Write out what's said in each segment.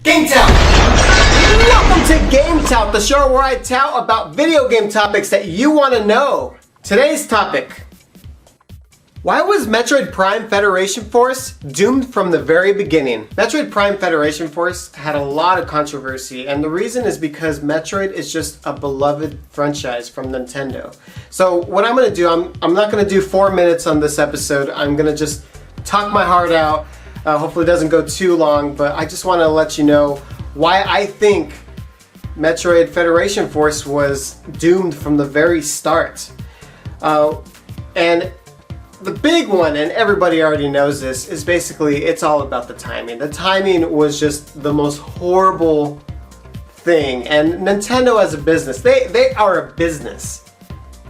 GameTout! Welcome to GameTout, the show where I tout about video game topics that you want to know. Today's topic: why was Metroid Prime Federation Force doomed from the very beginning? Metroid Prime Federation Force had a lot of controversy, and the reason is because Metroid is just a beloved franchise from Nintendo. So what I'm going to do, I'm not going to do 4 minutes on this episode. I'm going to just talk my heart out. Hopefully it doesn't go too long, but I just want to let you know why I think Metroid Federation Force was doomed from the very start. And the big one, and everybody already knows this, is basically it's all about the timing. The timing was just the most horrible thing. And Nintendo as a business, they are a business.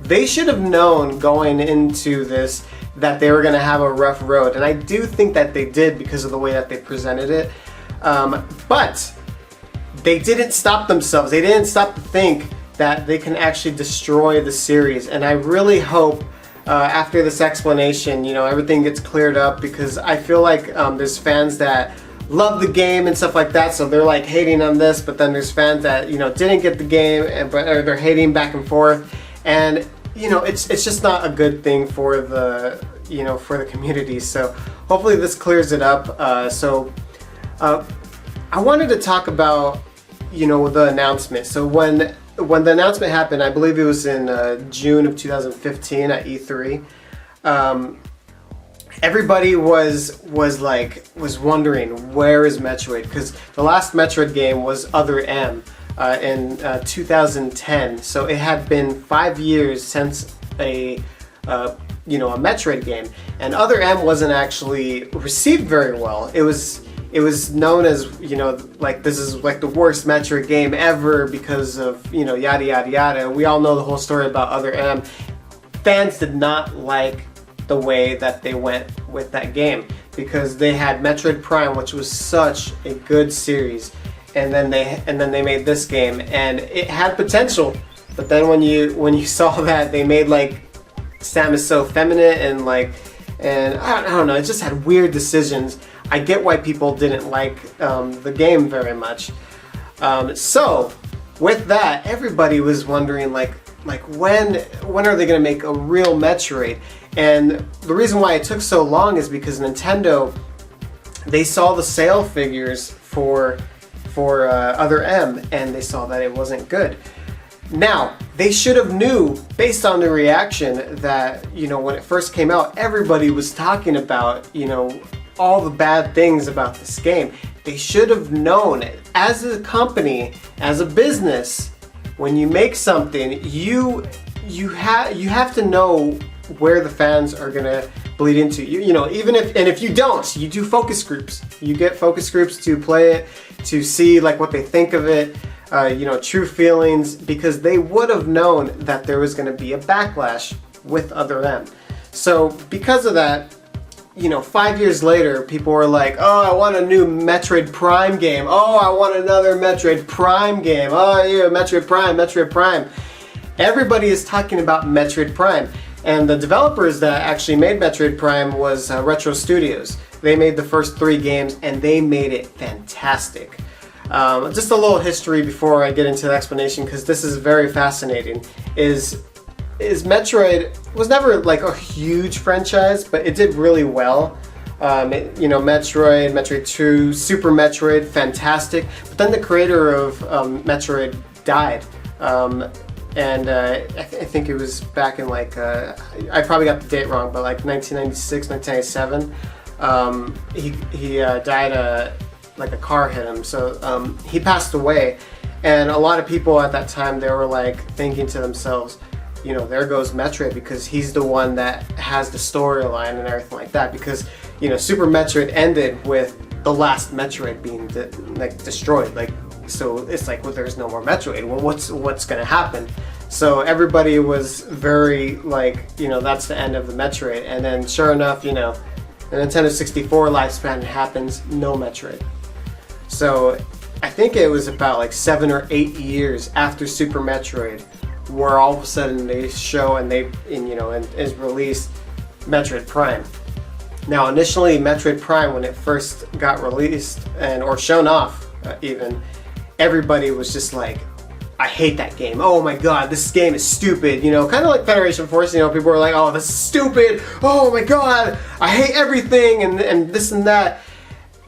They should have known going into this that they were going to have a rough road. And I do think that they did because of the way that they presented it. But they didn't stop themselves. They didn't stop to think that they can actually destroy the series. And I really hope after this explanation, everything gets cleared up, because I feel like there's fans that love the game and stuff like that, so they're like hating on this, but then there's fans that didn't get the game or they're hating back and forth, and it's just not a good thing for the for the community. So hopefully this clears it up. I wanted to talk about the announcement. So when the announcement happened, I believe it was in June of 2015 at E3. Everybody was wondering, where is Metroid? Because the last Metroid game was Other M in 2010. So it had been 5 years since a Metroid game, and Other M wasn't actually received very well. It was known as, this is like the worst Metroid game ever because of, yada yada yada. We all know the whole story about Other M. Fans did not like the way that they went with that game, because they had Metroid Prime, which was such a good series, and then they made this game, and it had potential. But then when you saw that they made Samus so feminine and I don't know, it just had weird decisions. I get why people didn't like the game very much. So with that, everybody was wondering when are they going to make a real Metroid? And the reason why it took so long is because Nintendo, they saw the sale figures for Other M, and they saw that it wasn't good. Now, they should have knew, based on the reaction, that when it first came out, everybody was talking about all the bad things about this game. They should have known, as a company, as a business, when you make something, you have to know where the fans are gonna bleed into. Even if you don't, you do focus groups. You get focus groups to play it, to see what they think of it. True feelings, because they would have known that there was going to be a backlash with Other M. So because of that, 5 years later, people were like, oh, I want a new Metroid Prime game. Oh, I want another Metroid Prime game. Oh, yeah, Metroid Prime. Everybody is talking about Metroid Prime. And the developers that actually made Metroid Prime was Retro Studios. They made the first 3 games, and they made it fantastic. Just a little history before I get into the explanation, because this is very fascinating. Is Metroid was never a huge franchise, but it did really well. Metroid, Metroid 2, Super Metroid, fantastic. But then the creator of Metroid died, and I think it was back in I probably got the date wrong, but 1996, 1997. He died. A car hit him, so he passed away, and a lot of people at that time, they were thinking to themselves, there goes Metroid, because he's the one that has the storyline and everything like that, because Super Metroid ended with the last Metroid being destroyed, so it's well, there's no more Metroid. Well, what's gonna happen? So everybody was very that's the end of the Metroid, and then sure enough, the Nintendo 64 lifespan happens, no Metroid. So I think it was about 7 or 8 years after Super Metroid, where all of a sudden they show and is released Metroid Prime. Now initially Metroid Prime, when it first got released or shown off even, everybody was just like, I hate that game. Oh my god, this game is stupid. You know, kind of like Federation Force, you know, people were like, oh, this is stupid. Oh my god, I hate everything and this and that.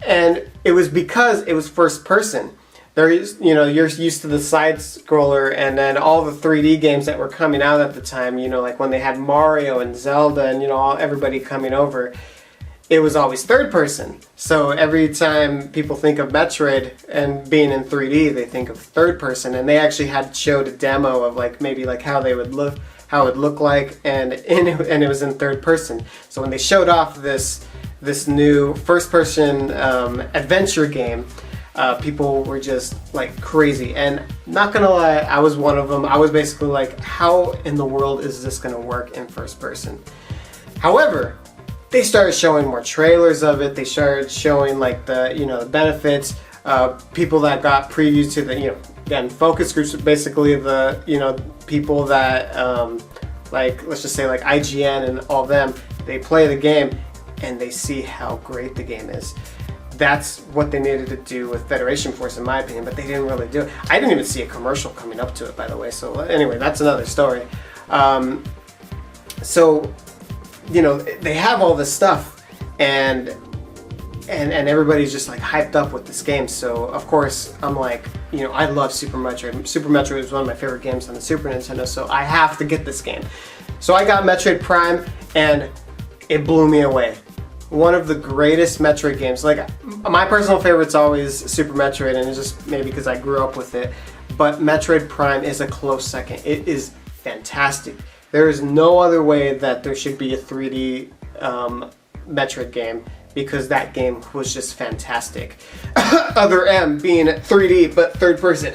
And it was because it was first person. There is, you know, you're used to the side scroller and then all the 3D games that were coming out at the time, you know, like when they had Mario and Zelda and, you know, everybody coming over. It was always third person. So every time people think of Metroid and being in 3D, they think of third person. And they actually had showed a demo of like maybe like how they would look, how it would look like, and it was in third person. So when they showed off this new first person adventure game, people were just like crazy. And not gonna lie, I was one of them. I was basically like, how in the world is this gonna work in first person? However, they started showing more trailers of it. They started showing like the, you know, the benefits. People that got previews to the, you know, again, focus groups, basically the, you know, people that like, let's just say like IGN and all them, they play the game and they see how great the game is. That's what they needed to do with Federation Force, in my opinion, but they didn't really do it. I didn't even see a commercial coming up to it, by the way. So anyway, that's another story. So, you know, they have all this stuff and everybody's just like hyped up with this game. So of course I'm like, you know, I love Super Metroid. Super Metroid is one of my favorite games on the Super Nintendo, so I have to get this game. So I got Metroid Prime and it blew me away. One of the greatest Metroid games. Like, my personal favorite's always Super Metroid, and it's just maybe because I grew up with it, but Metroid Prime is a close second. It is fantastic. There is no other way that there should be a 3D Metroid game, because that game was just fantastic. Other M being 3D but third person.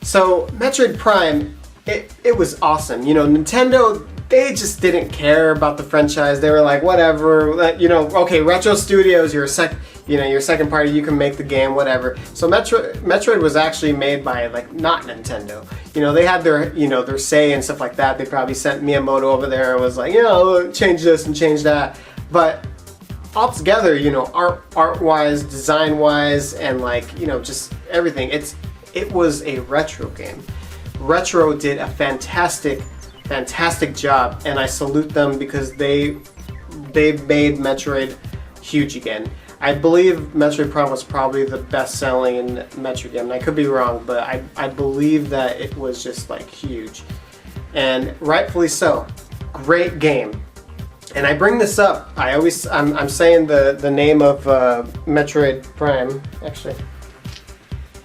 So Metroid Prime, it was awesome. You know, Nintendo, they just didn't care about the franchise. They were like, whatever, you know, okay, Retro Studios, your second party, you can make the game, whatever. So Metroid was actually made by like not Nintendo. You know, they had their, you know, their say and stuff like that. They probably sent Miyamoto over there and was like, you know, change this and change that. But altogether, you know, art-wise, design-wise, and like, you know, just everything, it was a retro game. Retro did a fantastic job, and I salute them because they made Metroid huge again. I believe Metroid Prime was probably the best-selling Metroid game, and I could be wrong, but I believe that it was just like huge, and rightfully so. Great game. And I bring this up. I'm saying the name of Metroid Prime. Actually,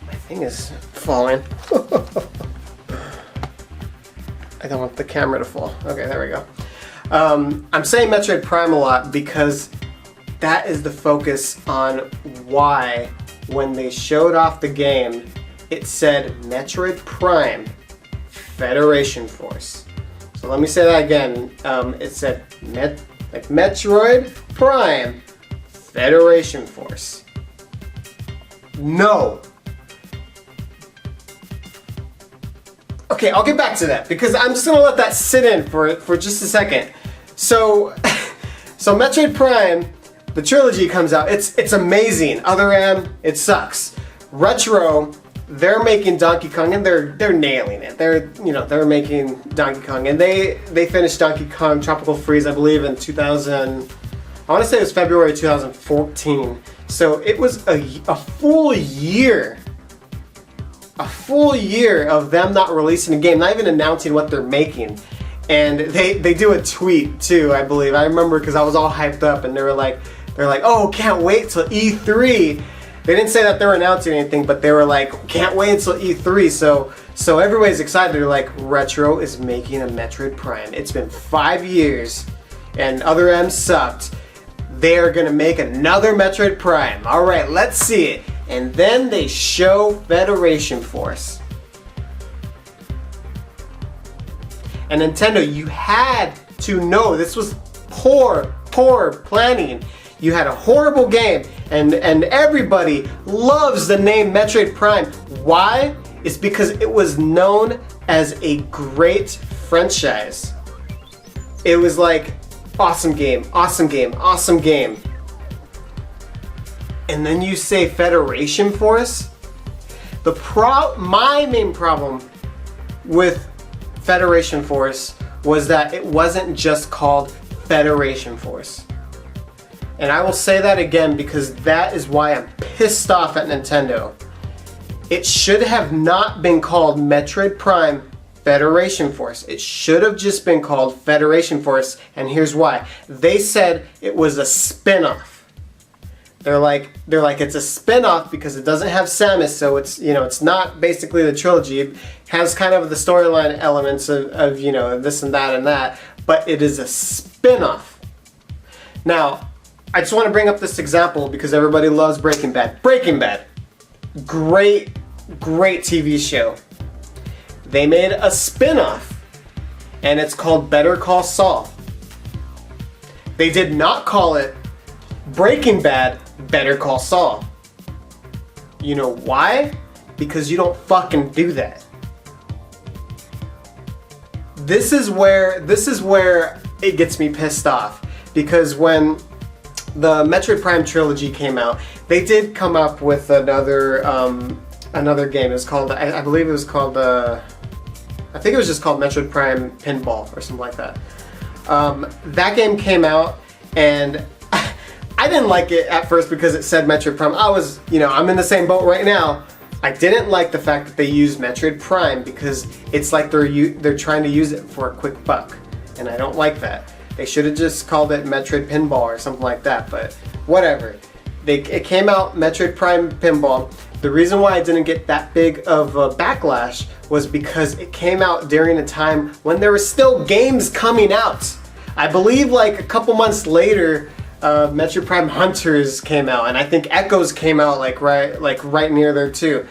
my thing is falling. I don't want the camera to fall. Okay, there we go. I'm saying Metroid Prime a lot because that is the focus on why, when they showed off the game, it said Metroid Prime Federation Force. So let me say that again. It said Metroid Prime Federation Force. No. Okay, I'll get back to that because I'm just gonna let that sit in for just a second. So, Metroid Prime, the trilogy comes out. It's amazing. Other M, it sucks. Retro, they're making Donkey Kong and they're nailing it. They're making Donkey Kong, and they finished Donkey Kong Tropical Freeze, I believe, in 2000. I want to say it was February 2014. So it was a full year. A full year of them not releasing a game, not even announcing what they're making. And they do a tweet too, I believe. I remember because I was all hyped up and they're like, oh, can't wait till E3. They didn't say that they were announcing anything, but they were like, can't wait until E3. So everybody's excited. They're like, Retro is making a Metroid Prime. It's been 5 years and Other M sucked. They're gonna make another Metroid Prime. All right, let's see it. And then they show Federation Force. And Nintendo, you had to know this was poor planning. You had a horrible game, and everybody loves the name Metroid Prime. Why? It's because it was known as a great franchise. It was like, awesome game, awesome game, awesome game. and then you say Federation Force. My main problem with Federation Force was that it wasn't just called Federation Force. And I will say that again because that is why I'm pissed off at Nintendo. It should have not been called Metroid Prime Federation Force. It should have just been called Federation Force, and here's why. They said it was a spin-off. They're like it's a spin-off because it doesn't have Samus, so it's not basically the trilogy. It has kind of the storyline elements of this and that, but it is a spin-off. Now, I just want to bring up this example because everybody loves Breaking Bad. Breaking Bad. Great TV show. They made a spin-off, and it's called Better Call Saul. They did not call it Breaking Bad, Better Call Saul. You know why? Because you don't fucking do that. This is where it gets me pissed off, because when the Metroid Prime trilogy came out, they did come up with another game. It was called, I believe it was called, I think it was just called Metroid Prime Pinball or something like that. That game came out, and I didn't like it at first because it said Metroid Prime. I'm in the same boat right now. I didn't like the fact that they used Metroid Prime because it's like they're trying to use it for a quick buck, and I don't like that. They should have just called it Metroid Pinball or something like that, but whatever. It came out Metroid Prime Pinball. The reason why it didn't get that big of a backlash was because it came out during a time when there were still games coming out. I believe like a couple months later, Metroid Prime Hunters came out, and I think Echoes came out right near there too.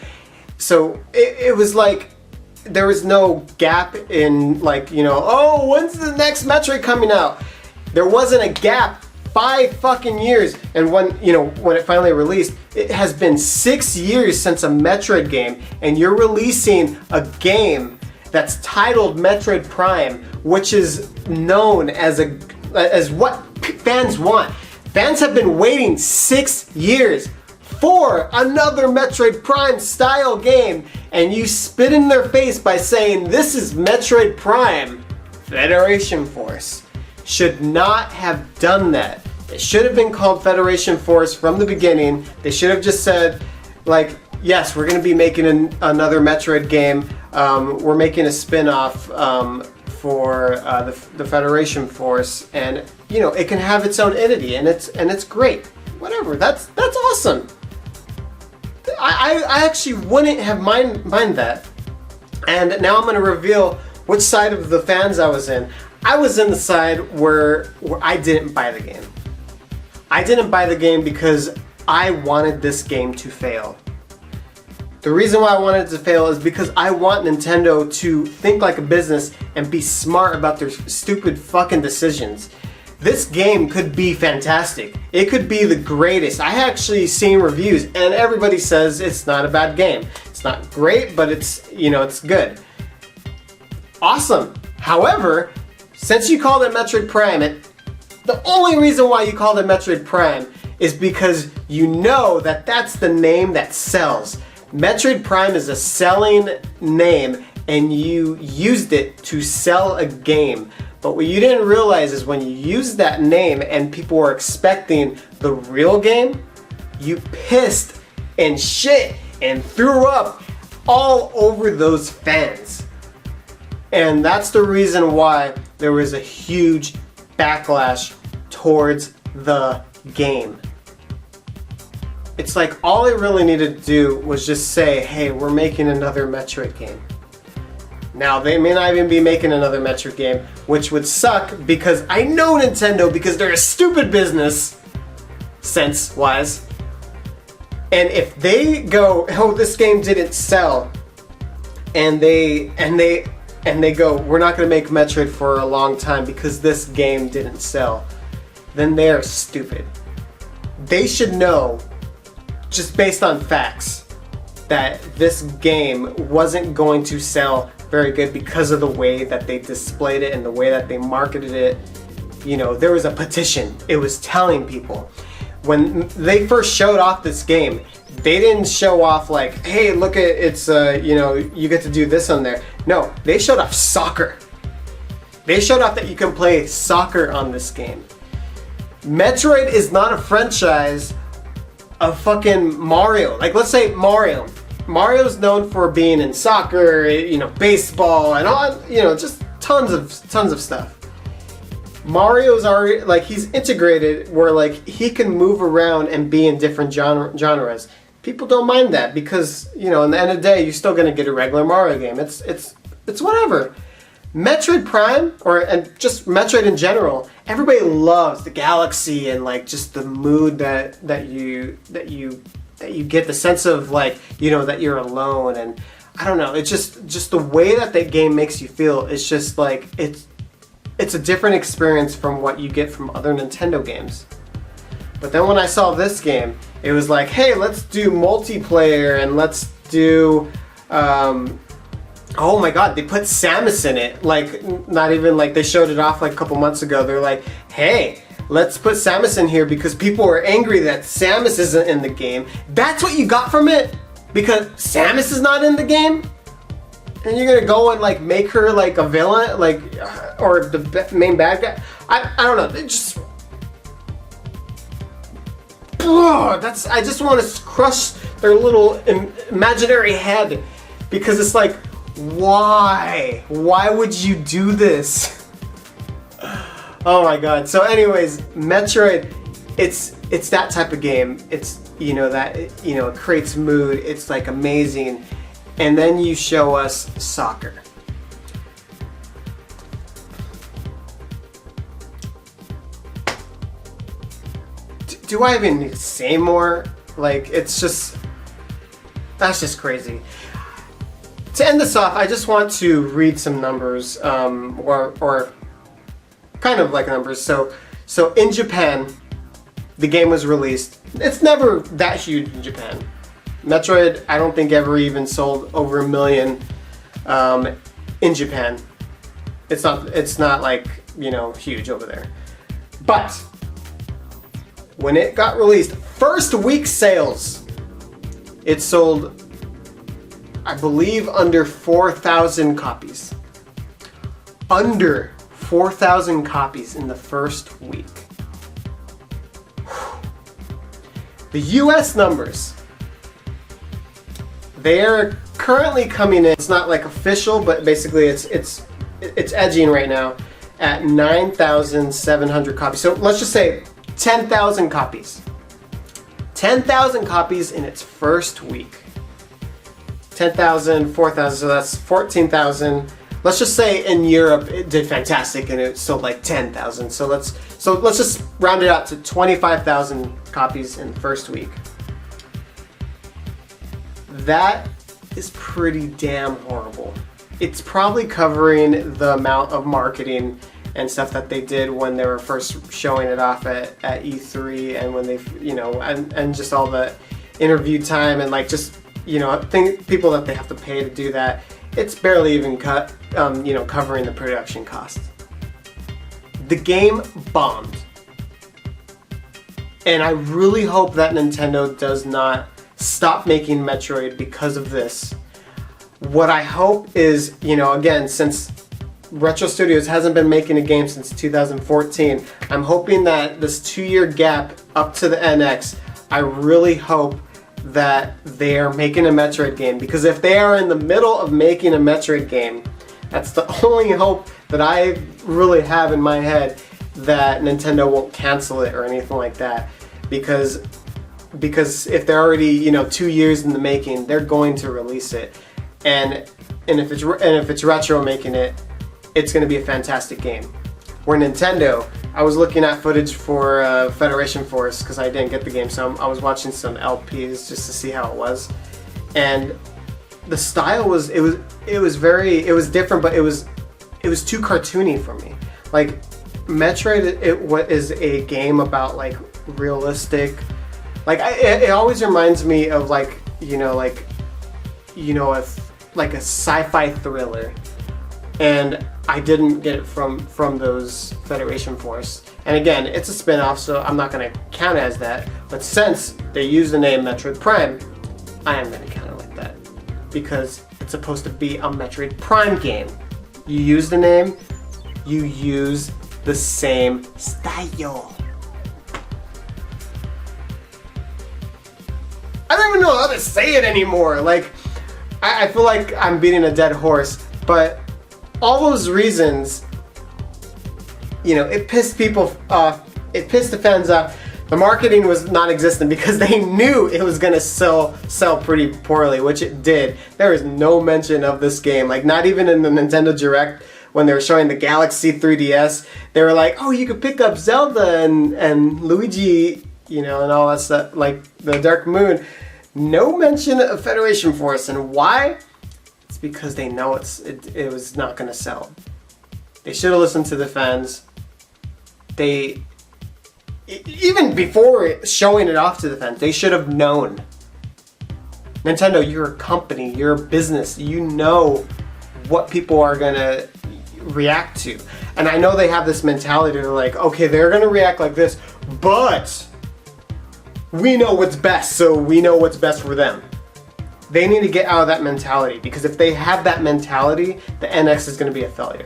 So it was like there was no gap in when's the next Metroid coming out? There wasn't a gap. 5 fucking years, and when it finally released, it has been 6 years since a Metroid game, and you're releasing a game that's titled Metroid Prime, which is known as what fans want. Fans have been waiting 6 years for another Metroid Prime style game, and you spit in their face by saying this is Metroid Prime Federation Force. Should not have done that. It should have been called Federation Force from the beginning. They should have just said, yes, we're going to be making another Metroid game. We're making a spin-off for the Federation Force, and it can have its own entity, and it's great. Whatever. That's awesome. I actually wouldn't have mind that. And now I'm going to reveal which side of the fans I was in. I was in the side where I didn't buy the game. I didn't buy the game because I wanted this game to fail. The reason why I wanted it to fail is because I want Nintendo to think like a business and be smart about their stupid fucking decisions. This game could be fantastic. It could be the greatest. I actually seen reviews and everybody says it's not a bad game. It's not great, but it's good. Awesome. However, since you called it Metroid Prime, the only reason why you called it Metroid Prime is because you know that that's the name that sells. Metroid Prime is a selling name, and you used it to sell a game. But what you didn't realize is when you used that name and people were expecting the real game, you pissed and shit and threw up all over those fans. And that's the reason why there was a huge backlash towards the game. It's like all I really needed to do was just say, hey, we're making another Metroid game. Now, they may not even be making another Metroid game, which would suck because I know Nintendo because they're a stupid business, sense-wise. And if they go, oh, this game didn't sell, and they go, we're not going to make Metroid for a long time because this game didn't sell, then they're stupid. They should know, just based on facts, that this game wasn't going to sell very good because of the way that they displayed it and the way that they marketed it. There was a petition. It was telling people. when they first showed off this game, they didn't show off like, hey, look at it's you know, you get to do this on there. No, they showed off soccer. They showed off that you can play soccer on this game. Metroid is not a franchise of fucking Mario. Like, let's say Mario. Mario's known for being in soccer, you know, baseball, and all, you know, just tons of stuff. Mario's already, like, he's integrated where, like, he can move around and be in different genres. People don't mind that because, you know, in the end of the day, you're still gonna get a regular Mario game. It's whatever. Metroid Prime, and just Metroid in general, everybody loves the galaxy and like just the mood that you get, the sense of like, you know, that you're alone, and I don't know, it's just the way that game makes you feel. It's just like it's a different experience from what you get from other Nintendo games. But then when I saw this game, it was like, hey, let's do multiplayer and let's do oh my god, they put Samus in it. Like, not even like they showed it off like a couple months ago. They're like, hey, let's put Samus in here because people are angry that Samus isn't in the game. That's what you got from it? Because Samus is not in the game? And you're gonna go and like make her like a villain, like, or the main bad guy? I don't know. It just, I just want to crush their little imaginary head, because it's like, why? Why would you do this? Oh my god. So anyways, Metroid, it's that type of game. It's, you know, that, you know, it creates mood. It's like amazing. And then you show us soccer. Do I even need to say more? Like, it's just, that's just crazy. To end this off, I just want to read some numbers, or kind of like numbers. So in Japan, the game was released. It's never that huge in Japan. Metroid, I don't think ever even sold over 1 million in Japan. It's not like, you know, huge over there. But when it got released, first week sales, it sold, I believe, under 4,000 copies. Under 4,000 copies in the first week. The US numbers, they are currently coming in, it's not like official, but basically it's edging right now at 9,700 copies. So let's just say 10,000 copies. 10,000 copies in its first week. 10,000, 4,000, so that's 14,000. Let's just say in Europe it did fantastic and it sold like 10,000. So let's just round it out to 25,000 copies in the first week. That is pretty damn horrible. It's probably covering the amount of marketing and stuff that they did when they were first showing it off at E3, and when they, you know, and just all the interview time and like just, you know, people that they have to pay to do that. It's barely even you know, covering the production costs. The game bombed. And I really hope that Nintendo does not stop making Metroid because of this. What I hope is, you know, again, since Retro Studios hasn't been making a game since 2014, I'm hoping that this 2-year gap up to the NX, I really hope that they are making a Metroid game, because if they are in the middle of making a Metroid game, that's the only hope that I really have in my head, that Nintendo won't cancel it or anything like that, because if they're already, you know, 2 years in the making, they're going to release it, and if it's Retro making it, it's going to be a fantastic game. Where Nintendo, I was looking at footage for Federation Force because I didn't get the game, so I was watching some LPs just to see how it was, and the style was it was different, but it was too cartoony for me. Like Metroid, what is a game about like realistic, like it always reminds me of like a sci-fi thriller, and I didn't get it from those Federation Force. And again, it's a spin-off, so I'm not going to count it as that. But since they use the name Metroid Prime, I am going to count it like that. Because it's supposed to be a Metroid Prime game. You use the name, you use the same style. I don't even know how to say it anymore. Like, I feel like I'm beating a dead horse, but all those reasons, you know, it pissed people off. It pissed the fans off. The marketing was non-existent because they knew it was gonna sell pretty poorly, which it did. There is no mention of this game. Like, not even in the Nintendo Direct when they were showing the Galaxy 3DS, they were like, "Oh, you could pick up Zelda and Luigi, you know, and all that stuff, like the Dark Moon." No mention of Federation Force, and why? It's because they know it was not gonna sell. They should have listened to the fans. They, even before showing it off to the fans, they should have known. Nintendo, you're a company, you're a business, you know what people are gonna react to. And I know they have this mentality, they're like, okay, they're gonna react like this, but we know what's best, so we know what's best for them. They need to get out of that mentality, because if they have that mentality, the NX is gonna be a failure.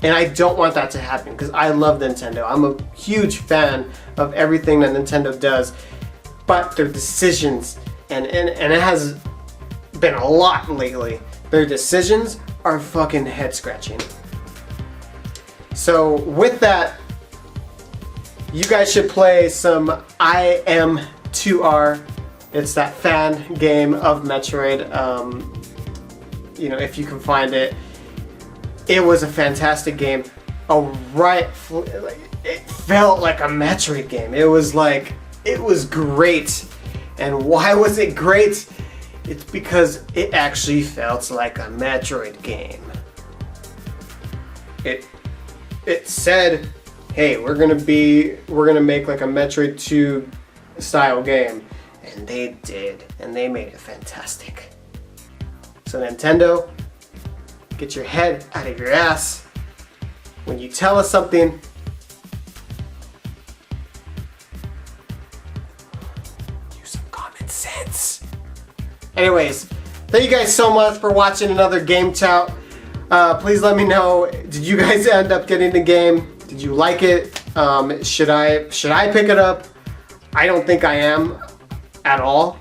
And I don't want that to happen, because I love Nintendo. I'm a huge fan of everything that Nintendo does, but their decisions, and it has been a lot lately, their decisions are fucking head scratching. So with that, you guys should play some IM2R. It's that fan game of Metroid. You know, if you can find it. It was a fantastic game. It felt like a Metroid game. It was great. And why was it great? It's because it actually felt like a Metroid game. It said, hey, we're gonna make like a Metroid 2 style game. And they did, and they made it fantastic. So Nintendo, get your head out of your ass. When you tell us something, use some common sense. Anyways, thank you guys so much for watching another GameTout. Please let me know, did you guys end up getting the game? Did you like it? Should I pick it up? I don't think I am at all,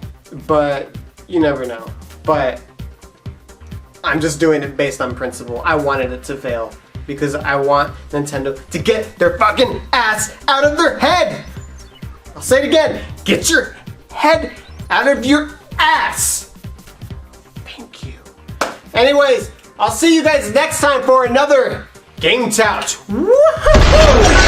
but you never know. But I'm just doing it based on principle. I wanted it to fail because I want Nintendo to get their fucking ass out of their head. I'll say it again. Get your head out of your ass. Thank you. Anyways, I'll see you guys next time for another GameTout. Woohoo!